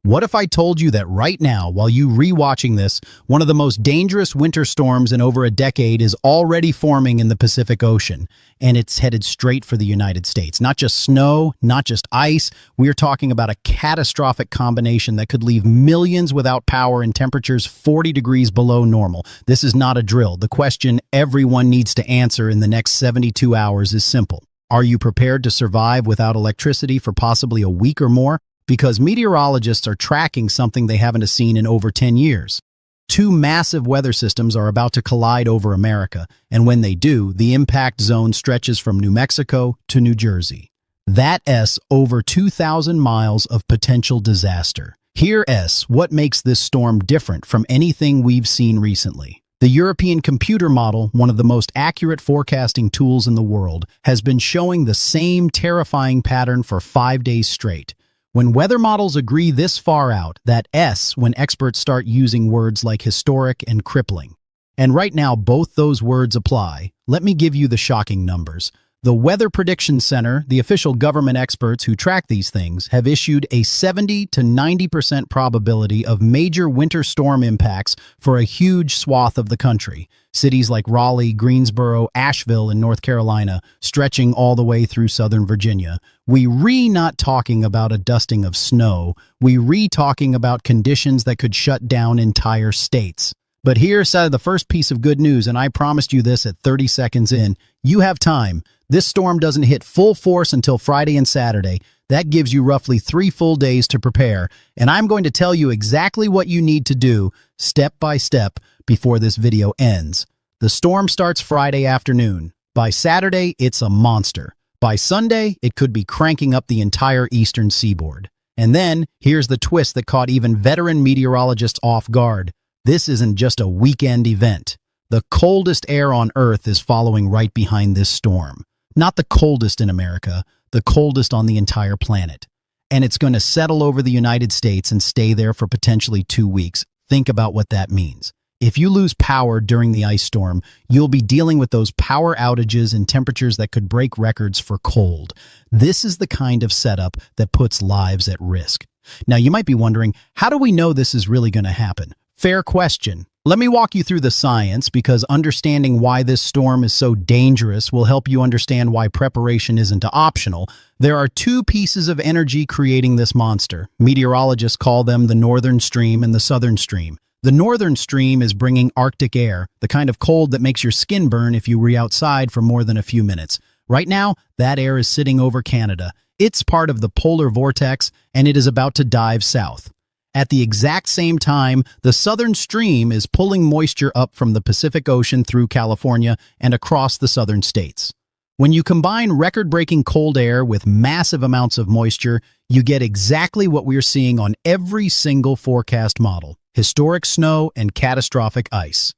What if I told you that right now, while you rewatching this, one of the most dangerous winter storms in over a decade is already forming in the Pacific Ocean, and it's headed straight for the United States? Not just snow, not just ice, we're talking about a catastrophic combination that could leave millions without power and temperatures 40 degrees below normal. This is not a drill. The question everyone needs to answer in the next 72 hours is simple. Are you prepared to survive without electricity for possibly a week or more? Because meteorologists are tracking something they haven't seen in over 10 years. Two massive weather systems are about to collide over America, and when they do, the impact zone stretches from New Mexico to New Jersey. That's over 2,000 miles of potential disaster. Here's what makes this storm different from anything we've seen recently. The European computer model, one of the most accurate forecasting tools in the world, has been showing the same terrifying pattern for 5 days straight. When weather models agree this far out, that's when experts start using words like historic and crippling. And right now, both those words apply. Let me give you the shocking numbers. The Weather Prediction Center, the official government experts who track these things, have issued a 70 to 90% probability of major winter storm impacts for a huge swath of the country. Cities like Raleigh, Greensboro, Asheville in North Carolina, stretching all the way through Southern Virginia. We not talking about a dusting of snow. We talking about conditions that could shut down entire states. But here's the first piece of good news, and I promised you this at 30 seconds in. You have time. This storm doesn't hit full force until Friday and Saturday. That gives you roughly 3 full days to prepare, and I'm going to tell you exactly what you need to do, step by step, before this video ends. The storm starts Friday afternoon. By Saturday, it's a monster. By Sunday, it could be cranking up the entire eastern seaboard. And then, here's the twist that caught even veteran meteorologists off guard. This isn't just a weekend event. The coldest air on Earth is following right behind this storm. Not the coldest in America, the coldest on the entire planet. And it's going to settle over the United States and stay there for potentially 2 weeks. Think about what that means. If you lose power during the ice storm, you'll be dealing with those power outages and temperatures that could break records for cold. This is the kind of setup that puts lives at risk. Now, you might be wondering, how do we know this is really going to happen? Fair question. Let me walk you through the science, because understanding why this storm is so dangerous will help you understand why preparation isn't optional. There are 2 pieces of energy creating this monster. Meteorologists call them the northern stream and the southern stream. The northern stream is bringing Arctic air, the kind of cold that makes your skin burn if you were outside for more than a few minutes. Right now, that air is sitting over Canada. It's part of the polar vortex, and it is about to dive south. At the exact same time, the southern stream is pulling moisture up from the Pacific Ocean through California and across the southern states. When you combine record-breaking cold air with massive amounts of moisture, you get exactly what we're seeing on every single forecast model: historic snow and catastrophic ice.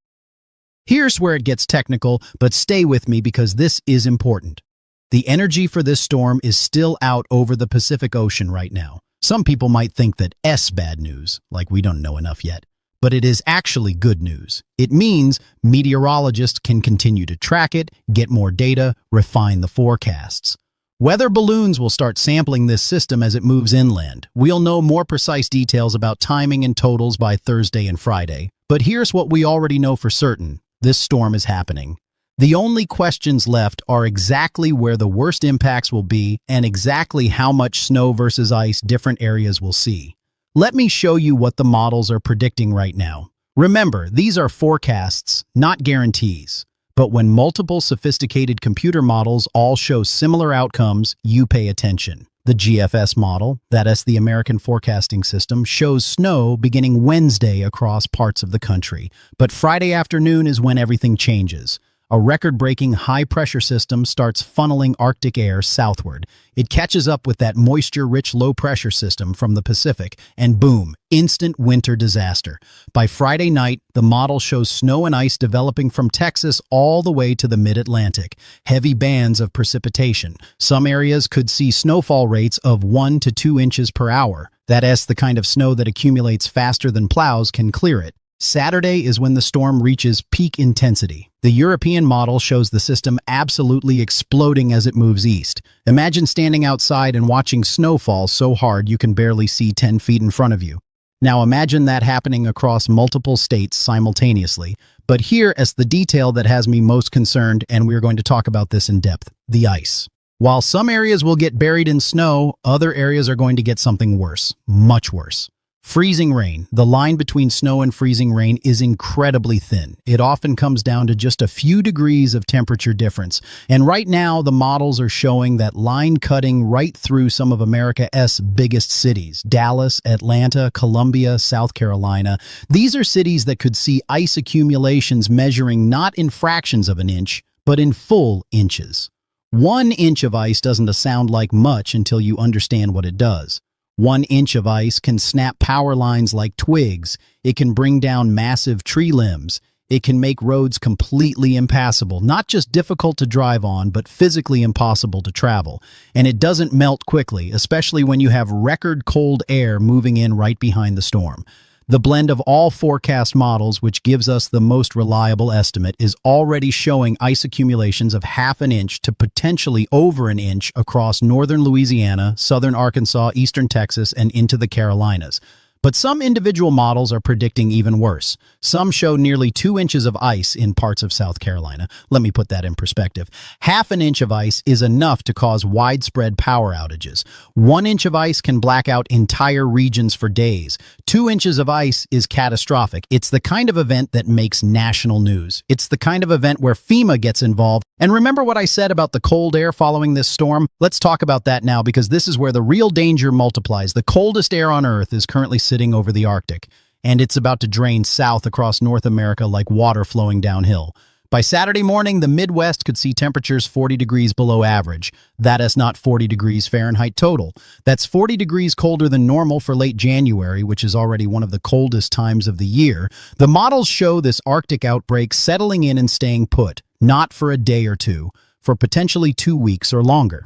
Here's where it gets technical, but stay with me because this is important. The energy for this storm is still out over the Pacific Ocean right now. Some people might think that's bad news, like we don't know enough yet. But it is actually good news. It means meteorologists can continue to track it, get more data, refine the forecasts. Weather balloons will start sampling this system as it moves inland. We'll know more precise details about timing and totals by Thursday and Friday. But here's what we already know for certain. This storm is happening. The only questions left are exactly where the worst impacts will be and exactly how much snow versus ice different areas will see. Let me show you what the models are predicting right now. Remember, these are forecasts, not guarantees. But when multiple sophisticated computer models all show similar outcomes, you pay attention. The GFS model, that's the American Forecasting System, shows snow beginning Wednesday across parts of the country. But Friday afternoon is when everything changes. A record-breaking high-pressure system starts funneling Arctic air southward. It catches up with that moisture-rich low-pressure system from the Pacific, and boom, instant winter disaster. By Friday night, the model shows snow and ice developing from Texas all the way to the mid-Atlantic. Heavy bands of precipitation. Some areas could see snowfall rates of 1 to 2 inches per hour. That's the kind of snow that accumulates faster than plows can clear it. Saturday is when the storm reaches peak intensity. The European model shows the system absolutely exploding as it moves east. Imagine standing outside and watching snow fall so hard you can barely see 10 feet in front of you. Now imagine that happening across multiple states simultaneously. But here is the detail that has me most concerned, and we're going to talk about this in depth: the ice. While some areas will get buried in snow, other areas are going to get something worse, much worse. Freezing rain. The line between snow and freezing rain is incredibly thin. It often comes down to just a few degrees of temperature difference. And right now, the models are showing that line cutting right through some of America's biggest cities: Dallas, Atlanta, Columbia, South Carolina. These are cities that could see ice accumulations measuring not in fractions of an inch, but in full inches. 1 inch of ice doesn't sound like much until you understand what it does. 1 inch of ice can snap power lines like twigs. It can bring down massive tree limbs. It can make roads completely impassable, not just difficult to drive on, but physically impossible to travel. And it doesn't melt quickly, especially when you have record cold air moving in right behind the storm. The blend of all forecast models, which gives us the most reliable estimate, is already showing ice accumulations of 1/2 inch to potentially over an inch across northern Louisiana, southern Arkansas, eastern Texas, and into the Carolinas. But some individual models are predicting even worse. Some show nearly 2 inches of ice in parts of South Carolina. Let me put that in perspective. 1/2 inch of ice is enough to cause widespread power outages. 1 inch of ice can black out entire regions for days. 2 inches of ice is catastrophic. It's the kind of event that makes national news. It's the kind of event where FEMA gets involved. And remember what I said about the cold air following this storm? Let's talk about that now, because this is where the real danger multiplies. The coldest air on Earth is currently sitting over the Arctic, and it's about to drain south across North America like water flowing downhill. By Saturday morning, the Midwest could see temperatures 40 degrees below average. That is not 40 degrees Fahrenheit total. That's 40 degrees colder than normal for late January, which is already one of the coldest times of the year. The models show this Arctic outbreak settling in and staying put, not for a day or two, for potentially 2 weeks or longer.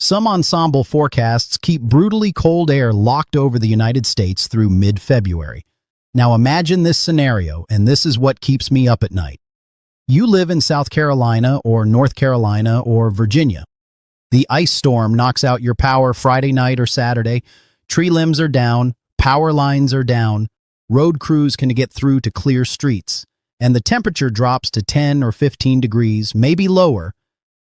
Some ensemble forecasts keep brutally cold air locked over the United States through mid-February. Now imagine this scenario, and this is what keeps me up at night. You live in South Carolina or North Carolina or Virginia. The ice storm knocks out your power Friday night or Saturday. Tree limbs are down, power lines are down, road crews can get through to clear streets, and the temperature drops to 10 or 15 degrees, maybe lower,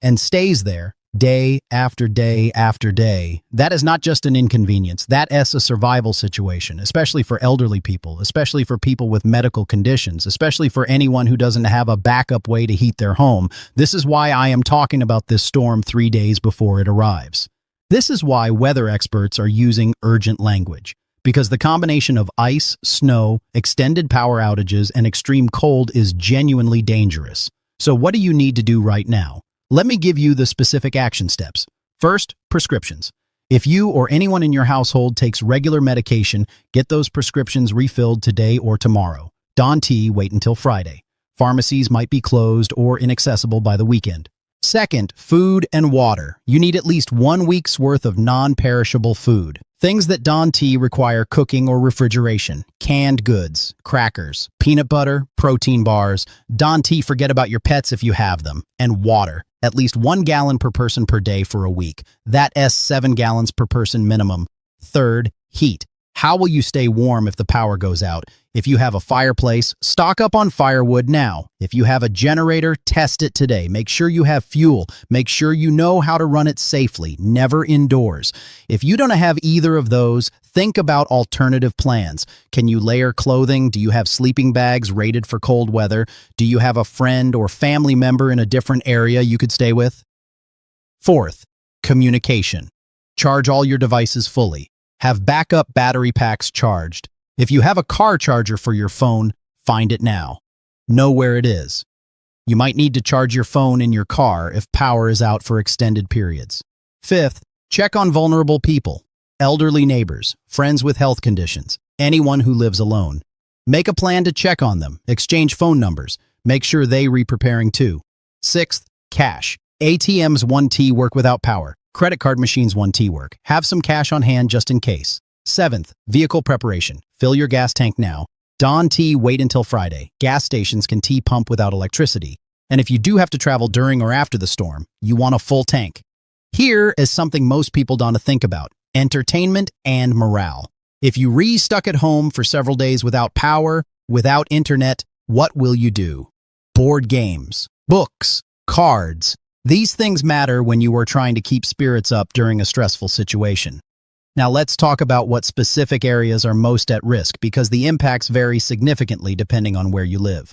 and stays there day after day after day. That is not just an inconvenience. That is a survival situation, especially for elderly people, especially for people with medical conditions, especially for anyone who doesn't have a backup way to heat their home. This is why I am talking about this storm 3 days before it arrives. This is why weather experts are using urgent language, because the combination of ice, snow, extended power outages, and extreme cold is genuinely dangerous. So what do you need to do right now? Let me give you the specific action steps. First, prescriptions. If you or anyone in your household takes regular medication, get those prescriptions refilled today or tomorrow. Don't wait until Friday. Pharmacies might be closed or inaccessible by the weekend. Second, food and water. You need at least 1 week's worth of non-perishable food. Things that don't require cooking or refrigeration. Canned goods, crackers, peanut butter, protein bars. Don't forget about your pets if you have them. And water. At least 1 gallon per person per day for a week. That is 7 gallons per person minimum. Third, heat. How will you stay warm if the power goes out? If you have a fireplace, stock up on firewood now. If you have a generator, test it today. Make sure you have fuel. Make sure you know how to run it safely, never indoors. If you don't have either of those, think about alternative plans. Can you layer clothing? Do you have sleeping bags rated for cold weather? Do you have a friend or family member in a different area you could stay with? Fourth, communication. Charge all your devices fully. Have backup battery packs charged. If you have a car charger for your phone, find it now. Know where it is. You might need to charge your phone in your car if power is out for extended periods. Fifth, check on vulnerable people, elderly neighbors, friends with health conditions, anyone who lives alone. Make a plan to check on them, exchange phone numbers, make sure they re-preparing too. Sixth, cash. ATMs 1T work without power. Credit card machines 1T work. Have some cash on hand just in case. Seventh, vehicle preparation. Fill your gas tank now. Dawn tea, wait until Friday. Gas stations can tea pump without electricity. And if you do have to travel during or after the storm, you want a full tank. Here is something most people don't think about: entertainment and morale. If you stuck at home for several days without power, without internet, what will you do? Board games, books, cards. These things matter when you are trying to keep spirits up during a stressful situation. Now let's talk about what specific areas are most at risk, because the impacts vary significantly depending on where you live.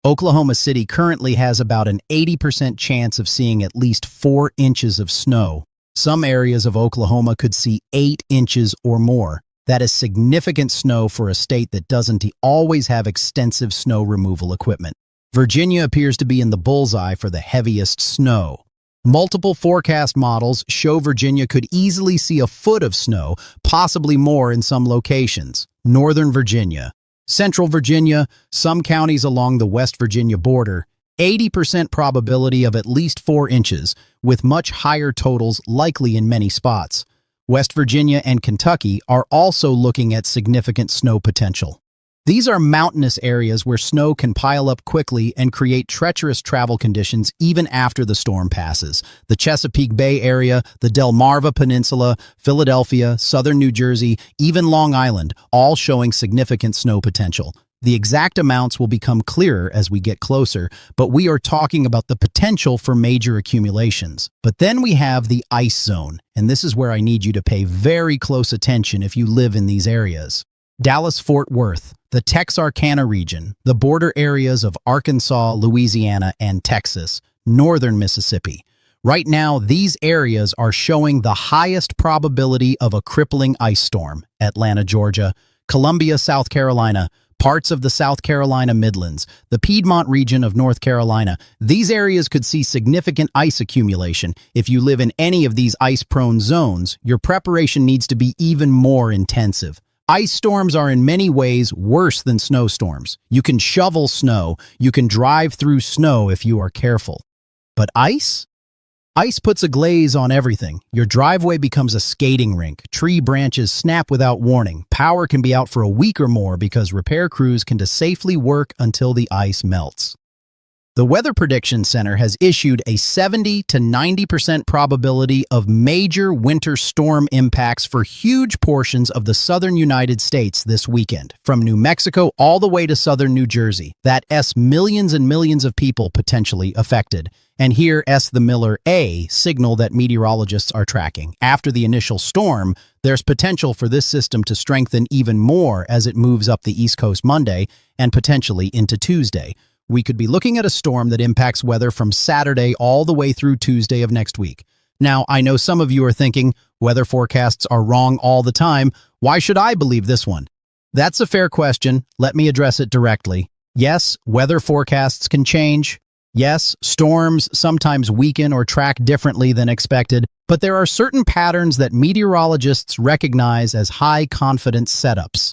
Oklahoma City currently has about an 80% chance of seeing at least 4 inches of snow. Some areas of Oklahoma could see 8 inches or more. That is significant snow for a state that doesn't always have extensive snow removal equipment. Virginia appears to be in the bullseye for the heaviest snow. Multiple forecast models show Virginia could easily see a foot of snow, possibly more in some locations. Northern Virginia, Central Virginia, some counties along the West Virginia border, 80% probability of at least 4 inches, with much higher totals likely in many spots. West Virginia and Kentucky are also looking at significant snow potential. These are mountainous areas where snow can pile up quickly and create treacherous travel conditions even after the storm passes. The Chesapeake Bay area, the Delmarva Peninsula, Philadelphia, southern New Jersey, even Long Island, all showing significant snow potential. The exact amounts will become clearer as we get closer, but we are talking about the potential for major accumulations. But then we have the ice zone, and this is where I need you to pay very close attention if you live in these areas. Dallas-Fort Worth, the Texarkana region, the border areas of Arkansas, Louisiana, and Texas, northern Mississippi. Right now, these areas are showing the highest probability of a crippling ice storm. Atlanta, Georgia, Columbia, South Carolina, parts of the South Carolina Midlands, the Piedmont region of North Carolina. These areas could see significant ice accumulation. If you live in any of these ice-prone zones, your preparation needs to be even more intensive. Ice storms are in many ways worse than snowstorms. You can shovel snow, you can drive through snow if you are careful. But ice? Ice puts a glaze on everything. Your driveway becomes a skating rink. Tree branches snap without warning. Power can be out for a week or more because repair crews can safely work until the ice melts. The Weather Prediction Center has issued a 70 to 90% probability of major winter storm impacts for huge portions of the southern United States this weekend, from New Mexico all the way to southern New Jersey. That's millions and millions of people potentially affected. And here the Miller A signal that meteorologists are tracking. After the initial storm, there's potential for this system to strengthen even more as it moves up the East Coast Monday and potentially into Tuesday. We could be looking at a storm that impacts weather from Saturday all the way through Tuesday of next week. Now, I know some of you are thinking, weather forecasts are wrong all the time. Why should I believe this one? That's a fair question. Let me address it directly. Yes, weather forecasts can change. Yes, storms sometimes weaken or track differently than expected, but there are certain patterns that meteorologists recognize as high-confidence setups.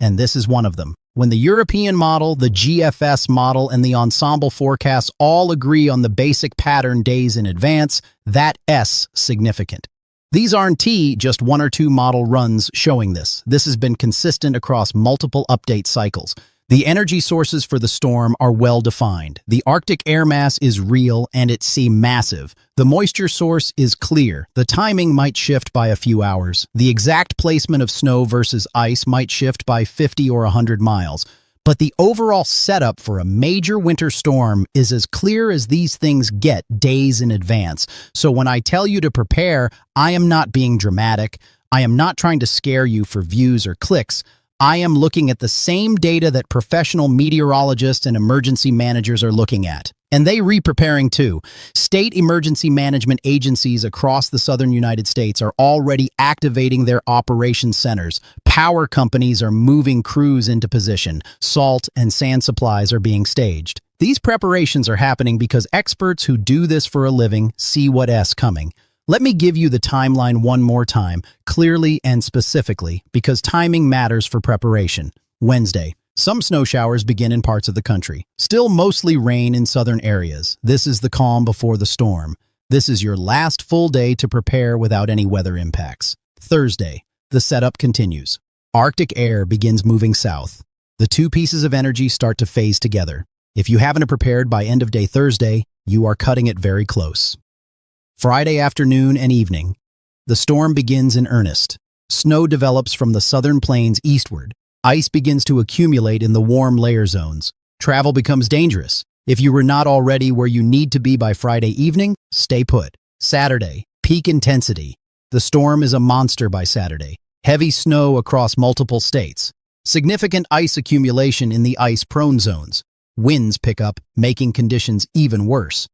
And this is one of them. When the European model, the GFS model, and the ensemble forecasts all agree on the basic pattern days in advance, that's significant. These aren't just one or two model runs showing this. This has been consistent across multiple update cycles. The energy sources for the storm are well defined. The Arctic air mass is real and it's massive. The moisture source is clear. The timing might shift by a few hours. The exact placement of snow versus ice might shift by 50 or 100 miles. But the overall setup for a major winter storm is as clear as these things get days in advance. So when I tell you to prepare, I am not being dramatic. I am not trying to scare you for views or clicks. I am looking at the same data that professional meteorologists and emergency managers are looking at. And they re-preparing too. State emergency management agencies across the southern United States are already activating their operations centers. Power companies are moving crews into position. Salt and sand supplies are being staged. These preparations are happening because experts who do this for a living see what's coming. Let me give you the timeline one more time, clearly and specifically, because timing matters for preparation. Wednesday. Some snow showers begin in parts of the country. Still mostly rain in southern areas. This is the calm before the storm. This is your last full day to prepare without any weather impacts. Thursday. The setup continues. Arctic air begins moving south. The two pieces of energy start to phase together. If you haven't prepared by end of day Thursday, you are cutting it very close. Friday afternoon and evening, the storm begins in earnest. Snow develops from the southern plains eastward. Ice begins to accumulate in the warm layer zones. Travel becomes dangerous. If you were not already where you need to be by Friday evening, stay put. Saturday, peak intensity. The storm is a monster by Saturday. Heavy snow across multiple states. Significant ice accumulation in the ice-prone zones. Winds pick up, making conditions even worse.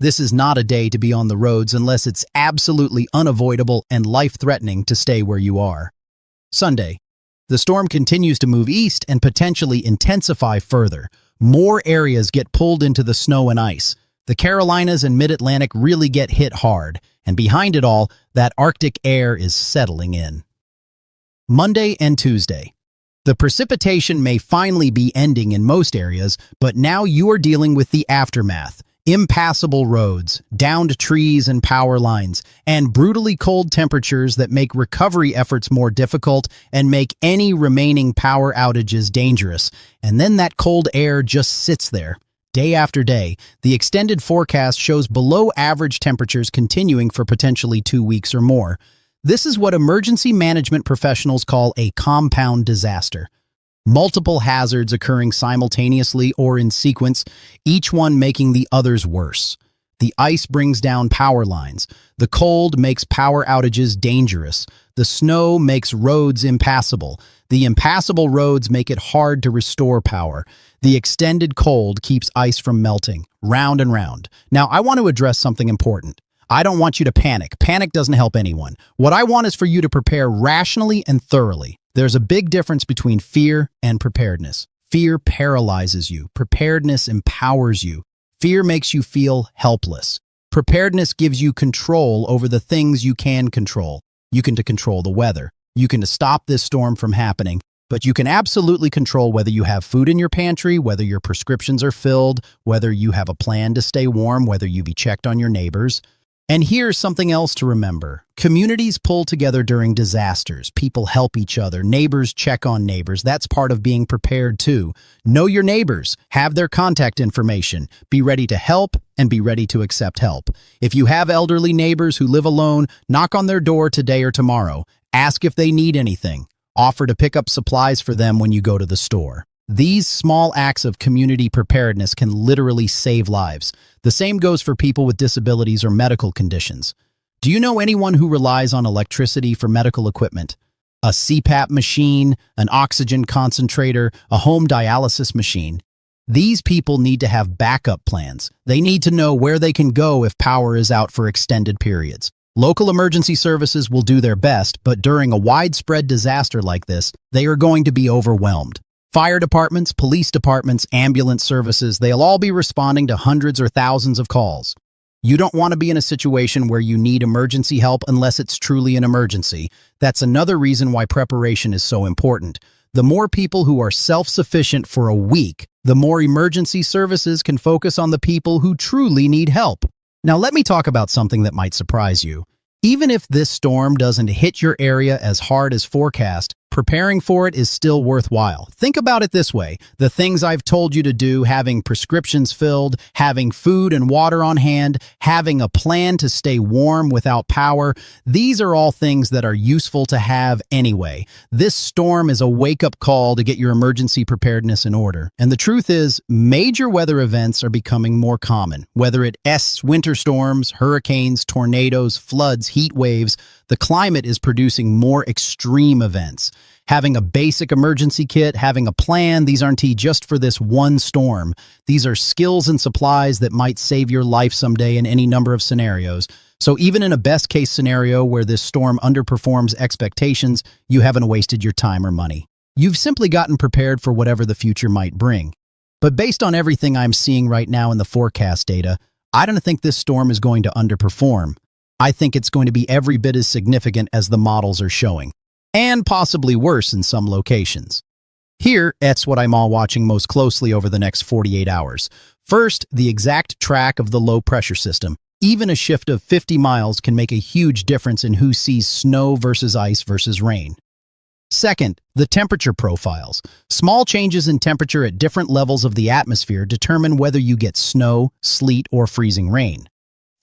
This is not a day to be on the roads unless it's absolutely unavoidable and life-threatening to stay where you are. Sunday. The storm continues to move east and potentially intensify further. More areas get pulled into the snow and ice. The Carolinas and Mid-Atlantic really get hit hard, and behind it all, that Arctic air is settling in. Monday and Tuesday. The precipitation may finally be ending in most areas, but now you are dealing with the aftermath. Impassable roads, downed trees and power lines, and brutally cold temperatures that make recovery efforts more difficult and make any remaining power outages dangerous. And then that cold air just sits there. Day after day, the extended forecast shows below-average temperatures continuing for potentially 2 weeks or more. This is what emergency management professionals call a compound disaster. Multiple hazards occurring simultaneously or in sequence, each one making the others worse. The ice brings down power lines. The cold makes power outages dangerous. The snow makes roads impassable. The impassable roads make it hard to restore power. The extended cold keeps ice from melting, round and round. Now, I want to address something important. I don't want you to panic. Panic doesn't help anyone. What I want is for you to prepare rationally and thoroughly. There's a big difference between fear and preparedness. Fear paralyzes you. Preparedness empowers you. Fear makes you feel helpless. Preparedness gives you control over the things you can control. You can control the weather. You can stop this storm from happening. But you can absolutely control whether you have food in your pantry, whether your prescriptions are filled, whether you have a plan to stay warm, whether you be checked on your neighbors. And here's something else to remember. Communities pull together during disasters. People help each other. Neighbors check on neighbors. That's part of being prepared too. Know your neighbors. Have their contact information. Be ready to help and be ready to accept help. If you have elderly neighbors who live alone, knock on their door today or tomorrow. Ask if they need anything. Offer to pick up supplies for them when you go to the store. These small acts of community preparedness can literally save lives. The same goes for people with disabilities or medical conditions. Do you know anyone who relies on electricity for medical equipment? A CPAP machine, an oxygen concentrator, a home dialysis machine. These people need to have backup plans. They need to know where they can go if power is out for extended periods. Local emergency services will do their best, but during a widespread disaster like this, they are going to be overwhelmed. Fire departments, police departments, ambulance services, they'll all be responding to hundreds or thousands of calls. You don't want to be in a situation where you need emergency help unless it's truly an emergency. That's another reason why preparation is so important. The more people who are self-sufficient for a week, the more emergency services can focus on the people who truly need help. Now let me talk about something that might surprise you. Even if this storm doesn't hit your area as hard as forecast, preparing for it is still worthwhile. Think about it this way. The things I've told you to do, having prescriptions filled, having food and water on hand, having a plan to stay warm without power, these are all things that are useful to have anyway. This storm is a wake-up call to get your emergency preparedness in order. And the truth is, major weather events are becoming more common. Whether it's winter storms, hurricanes, tornadoes, floods, heat waves, the climate is producing more extreme events. Having a basic emergency kit, having a plan, these aren't just for this one storm. These are skills and supplies that might save your life someday in any number of scenarios. So even in a best-case scenario where this storm underperforms expectations, you haven't wasted your time or money. You've simply gotten prepared for whatever the future might bring. But based on everything I'm seeing right now in the forecast data, I don't think this storm is going to underperform. I think it's going to be every bit as significant as the models are showing, and possibly worse in some locations. Here, that's what I'm all watching most closely over the next 48 hours. First, the exact track of the low-pressure system. Even a shift of 50 miles can make a huge difference in who sees snow versus ice versus rain. Second, the temperature profiles. Small changes in temperature at different levels of the atmosphere determine whether you get snow, sleet, or freezing rain.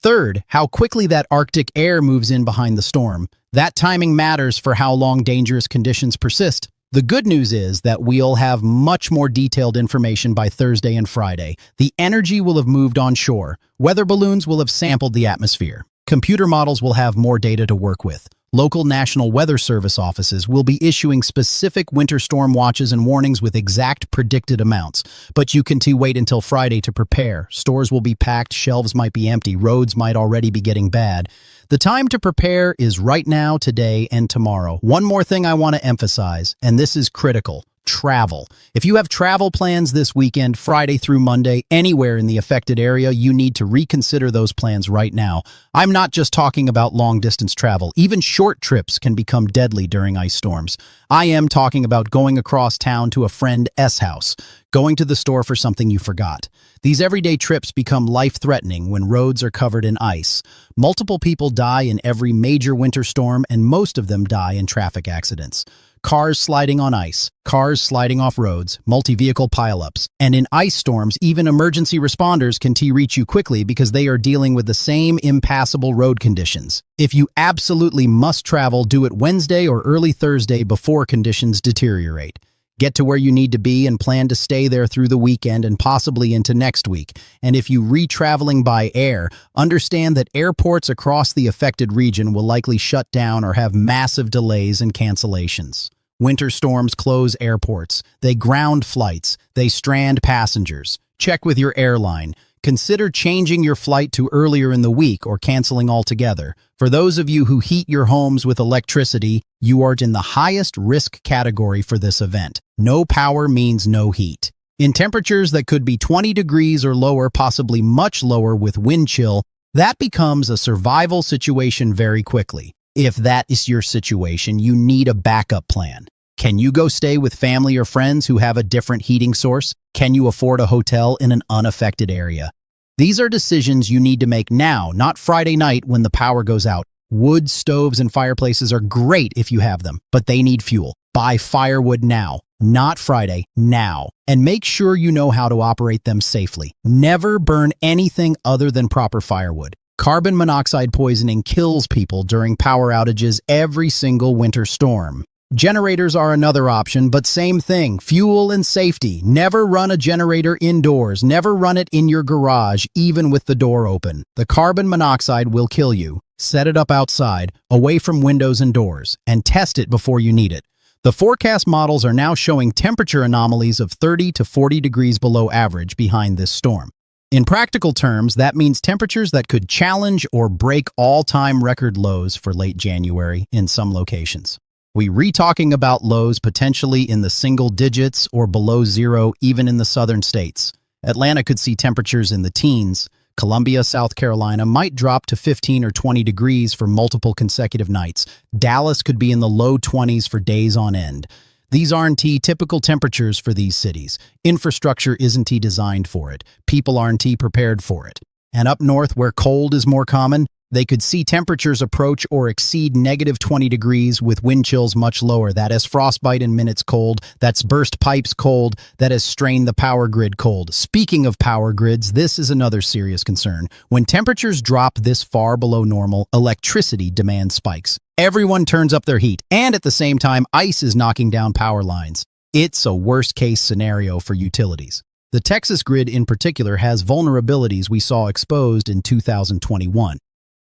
Third, how quickly that Arctic air moves in behind the storm. That timing matters for how long dangerous conditions persist. The good news is that we'll have much more detailed information by Thursday and Friday. The energy will have moved onshore. Weather balloons will have sampled the atmosphere. Computer models will have more data to work with. Local National Weather Service offices will be issuing specific winter storm watches and warnings with exact predicted amounts. But you can wait until Friday to prepare. Stores will be packed, shelves might be empty, roads might already be getting bad. The time to prepare is right now, today, and tomorrow. One more thing I want to emphasize, and this is critical. Travel. If you have travel plans this weekend, Friday through Monday, anywhere in the affected area, you need to reconsider those plans right now. I'm not just talking about long-distance travel. Even short trips can become deadly during ice storms. I am talking about going across town to a friend's house, going to the store for something you forgot. These everyday trips become life-threatening when roads are covered in ice. Multiple people die in every major winter storm, and most of them die in traffic accidents. Cars sliding on ice, cars sliding off roads, multi-vehicle pileups. And in ice storms, even emergency responders can reach you quickly because they are dealing with the same impassable road conditions. If you absolutely must travel, do it Wednesday or early Thursday before conditions deteriorate. Get to where you need to be and plan to stay there through the weekend and possibly into next week. And if you re-traveling by air, understand that airports across the affected region will likely shut down or have massive delays and cancellations. Winter storms close airports. They ground flights. They strand passengers. Check with your airline. Consider changing your flight to earlier in the week or canceling altogether. For those of you who heat your homes with electricity, you are in the highest risk category for this event. No power means no heat. In temperatures that could be 20 degrees or lower, possibly much lower with wind chill, that becomes a survival situation very quickly. If that is your situation, you need a backup plan. Can you go stay with family or friends who have a different heating source? Can you afford a hotel in an unaffected area? These are decisions you need to make now, not Friday night when the power goes out. Wood stoves and fireplaces are great if you have them, but they need fuel. Buy firewood now, not Friday, now. And make sure you know how to operate them safely. Never burn anything other than proper firewood. Carbon monoxide poisoning kills people during power outages every single winter storm. Generators are another option, but same thing, fuel and safety. Never run a generator indoors. Never run it in your garage, even with the door open. The carbon monoxide will kill you. Set it up outside, away from windows and doors, and test it before you need it. The forecast models are now showing temperature anomalies of 30 to 40 degrees below average behind this storm. In practical terms, that means temperatures that could challenge or break all-time record lows for late January in some locations. We're talking about lows potentially in the single digits or below zero even in the southern states. Atlanta could see temperatures in the teens. Columbia, South Carolina might drop to 15 or 20 degrees for multiple consecutive nights. Dallas could be in the low 20s for days on end. These aren't typical temperatures for these cities. Infrastructure isn't designed for it. People aren't prepared for it. And up north, where cold is more common, they could see temperatures approach or exceed negative 20 degrees with wind chills much lower. That is frostbite in minutes cold. That's burst pipes cold. That has strained the power grid cold. Speaking of power grids, this is another serious concern. When temperatures drop this far below normal, electricity demand spikes. Everyone turns up their heat, and at the same time, ice is knocking down power lines. It's a worst-case scenario for utilities. The Texas grid in particular has vulnerabilities we saw exposed in 2021.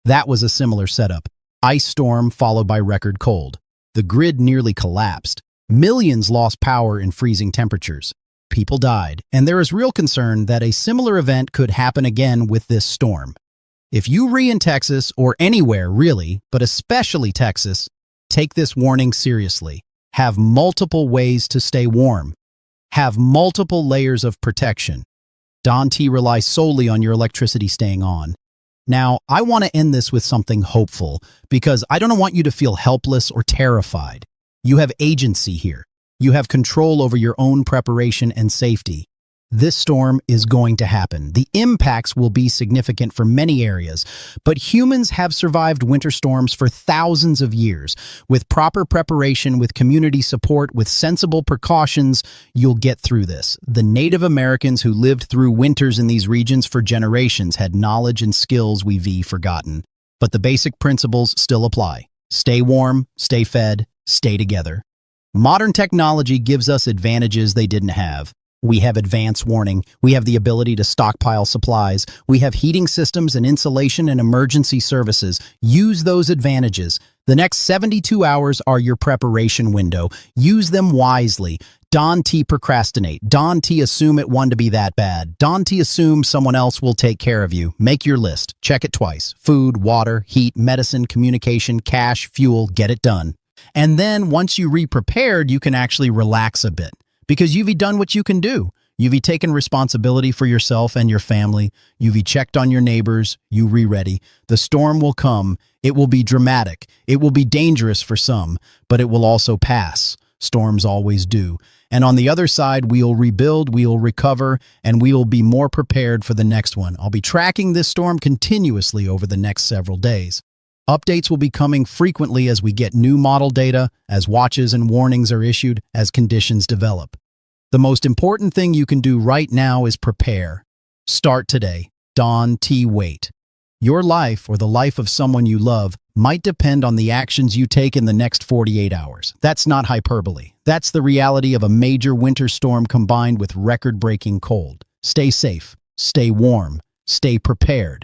That was a similar setup. Ice storm followed by record cold. The grid nearly collapsed. Millions lost power in freezing temperatures. People died, and there is real concern that a similar event could happen again with this storm. If you're in Texas, or anywhere really, but especially Texas, take this warning seriously. Have multiple ways to stay warm. Have multiple layers of protection. Don't rely solely on your electricity staying on. Now, I want to end this with something hopeful, because I don't want you to feel helpless or terrified. You have agency here. You have control over your own preparation and safety. This storm is going to happen. The impacts will be significant for many areas, but humans have survived winter storms for thousands of years. With proper preparation, with community support, with sensible precautions, you'll get through this. The Native Americans who lived through winters in these regions for generations had knowledge and skills we've forgotten. But the basic principles still apply. Stay warm, stay fed, stay together. Modern technology gives us advantages they didn't have. We have advance warning. We have the ability to stockpile supplies. We have heating systems and insulation and emergency services. Use those advantages. The next 72 hours are your preparation window. Use them wisely. Don't procrastinate. Don't assume it won't be that bad. Don't assume someone else will take care of you. Make your list. Check it twice. Food, water, heat, medicine, communication, cash, fuel. Get it done. And then once you re-prepared, you can actually relax a bit. Because you've done what you can do. You've taken responsibility for yourself and your family. You've checked on your neighbors. You re-ready. The storm will come. It will be dramatic. It will be dangerous for some, but it will also pass. Storms always do. And on the other side, we'll rebuild, we'll recover, and we'll be more prepared for the next one. I'll be tracking this storm continuously over the next several days. Updates will be coming frequently as we get new model data, as watches and warnings are issued, as conditions develop. The most important thing you can do right now is prepare. Start today. Don't wait. Your life or the life of someone you love might depend on the actions you take in the next 48 hours. That's not hyperbole. That's the reality of a major winter storm combined with record-breaking cold. Stay safe, stay warm, stay prepared.